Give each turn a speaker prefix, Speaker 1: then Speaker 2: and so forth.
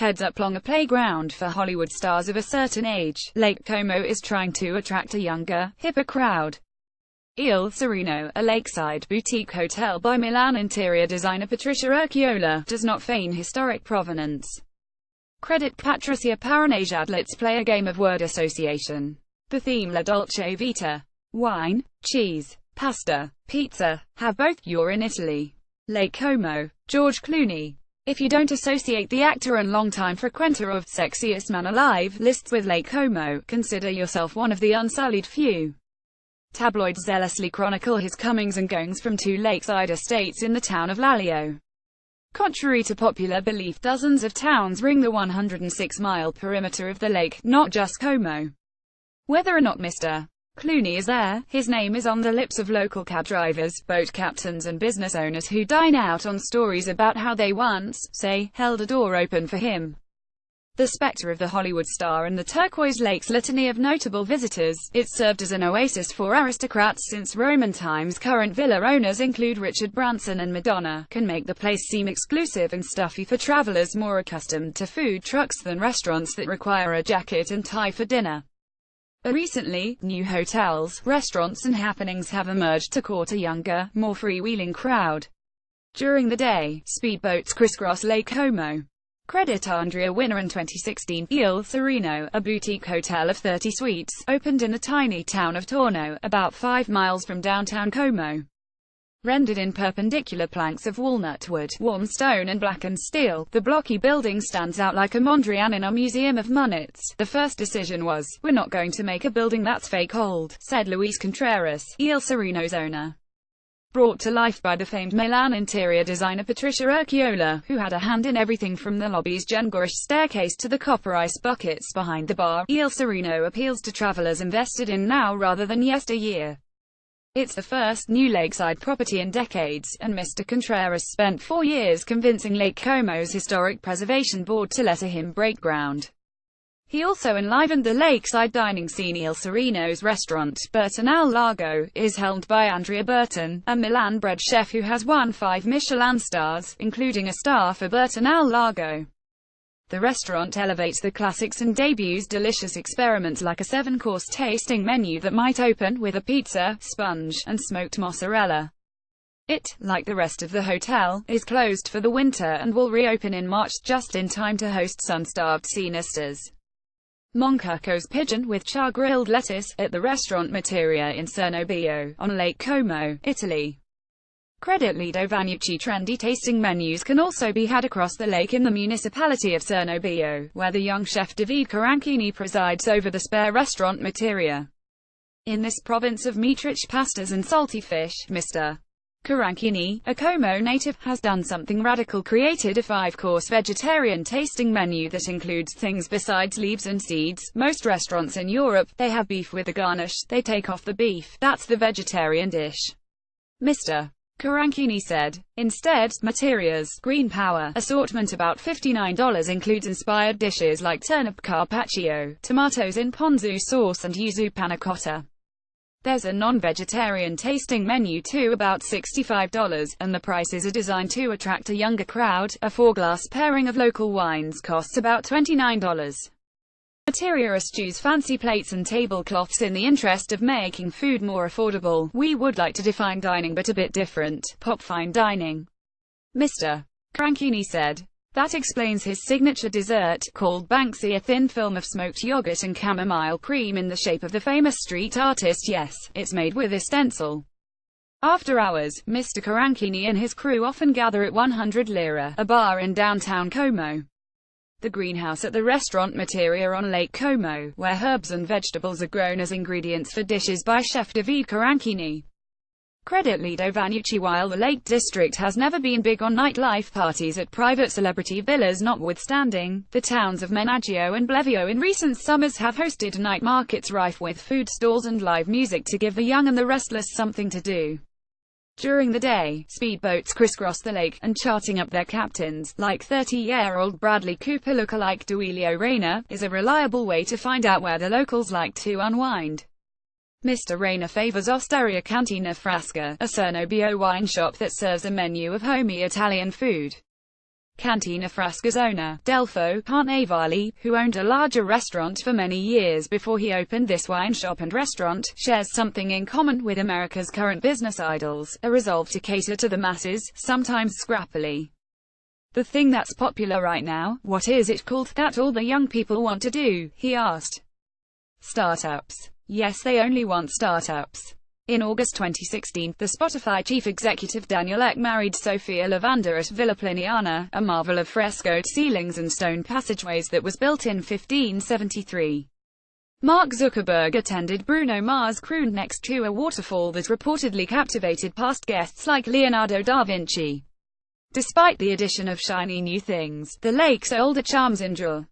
Speaker 1: heads up along a playground for Hollywood stars of a certain age. Lake Como is trying to attract a younger, hipper crowd. Il Sereno, a lakeside boutique hotel by Milan interior designer Patricia Urquiola, does not feign historic provenance. Credit Patricia Paranasiad. Let's play a game of word association. The theme La Dolce Vita. Wine, cheese, pasta, pizza. Have both. You're in Italy. Lake Como. George Clooney. If you don't associate the actor and longtime frequenter of Sexiest Man Alive lists with Lake Como, consider yourself one of the unsullied few. Tabloids zealously chronicle his comings and goings from two lakeside estates in the town of Lallio. Contrary to popular belief, dozens of towns ring the 106-mile perimeter of the lake, not just Como. Whether or not Mr. Clooney is there, his name is on the lips of local cab drivers, boat captains and business owners who dine out on stories about how they once, say, held a door open for him. The specter of the Hollywood star and the turquoise lake's litany of notable visitors, it served as an oasis for aristocrats since Roman times. Current villa owners include Richard Branson and Madonna, can make the place seem exclusive and stuffy for travelers more accustomed to food trucks than restaurants that require a jacket and tie for dinner. Recently, new hotels, restaurants and happenings have emerged to court a younger, more freewheeling crowd. During the day, speedboats crisscross Lake Como. Credit Andrea Winner. In 2016, Il Sereno, a boutique hotel of 30 suites, opened in the tiny town of Torno, about 5 miles from downtown Como. Rendered in perpendicular planks of walnut wood, warm stone and blackened steel, the blocky building stands out like a Mondrian in our Museum of Munich. The first decision was, we're not going to make a building that's fake old, said Luis Contreras, Il Sereno's owner. Brought to life by the famed Milan interior designer Patricia Urquiola, who had a hand in everything from the lobby's gengarish staircase to the copper ice buckets behind the bar, Il Sereno appeals to travelers invested in now rather than yesteryear. It's the first new lakeside property in decades, and Mr. Contreras spent 4 years convincing Lake Como's Historic Preservation Board to let him break ground. He also enlivened the lakeside dining scene. Il Sereno's restaurant, Burton al Lago, is helmed by Andrea Burton, a Milan-bred chef who has won 5 Michelin stars, including a star for Burton al Lago. The restaurant elevates the classics and debuts delicious experiments like a 7-course tasting menu that might open with a pizza, sponge, and smoked mozzarella. It, like the rest of the hotel, is closed for the winter and will reopen in March just in time to host sun-starved scenesters. Moncucco's pigeon with char-grilled lettuce, at the restaurant Materia in Cernobbio, on Lake Como, Italy. Credit Lido Vanucci. Trendy tasting menus can also be had across the lake in the municipality of Cernobbio, where the young chef David Caranchini presides over the spare restaurant Materia. In this province of meat-rich pastas and salty fish, Mr. Caranchini, a Como native, has done something radical, created a 5-course vegetarian tasting menu that includes things besides leaves and seeds. Most restaurants in Europe, they have beef with a garnish, they take off the beef, that's the vegetarian dish. Mr. Caranchini said. Instead, Materia's Green Power assortment, about $59, includes inspired dishes like turnip carpaccio, tomatoes in ponzu sauce and yuzu panna cotta. There's a non-vegetarian tasting menu too, about $65, and the prices are designed to attract a younger crowd. A 4-glass pairing of local wines costs about $29. Materia eschews fancy plates and tablecloths in the interest of making food more affordable. We would like to define dining but a bit different, pop fine dining. Mr. Caranchini said. That explains his signature dessert, called Banksy, a thin film of smoked yogurt and chamomile cream in the shape of the famous street artist. Yes, it's made with a stencil. After hours, Mr. Caranchini and his crew often gather at 100 Lira, a bar in downtown Como. The greenhouse at the restaurant Materia on Lake Como, where herbs and vegetables are grown as ingredients for dishes by chef David Caranchini. Credit Lido Vanucci. While the Lake District has never been big on nightlife parties at private celebrity villas notwithstanding, the towns of Menaggio and Blevio in recent summers have hosted night markets rife with food stalls and live music to give the young and the restless something to do. During the day, speedboats crisscross the lake, and charting up their captains, like 30-year-old Bradley Cooper lookalike Duilio Reyna, is a reliable way to find out where the locals like to unwind. Mr. Reyna favors Osteria Cantina Frasca, a Cernobbio wine shop that serves a menu of homey Italian food. Cantina Frasca's owner, Delfo Carnevali, who owned a larger restaurant for many years before he opened this wine shop and restaurant, shares something in common with America's current business idols, a resolve to cater to the masses, sometimes scrappily. The thing that's popular right now, what is it called, that all the young people want to do? He asked. Startups. Yes, they only want startups. In August 2016, the Spotify chief executive Daniel Ek married Sofia Lavanda at Villa Pliniana, a marvel of frescoed ceilings and stone passageways that was built in 1573. Mark Zuckerberg attended Bruno Mars' cruise next to a waterfall that reportedly captivated past guests like Leonardo da Vinci. Despite the addition of shiny new things, the lake's older charms endure.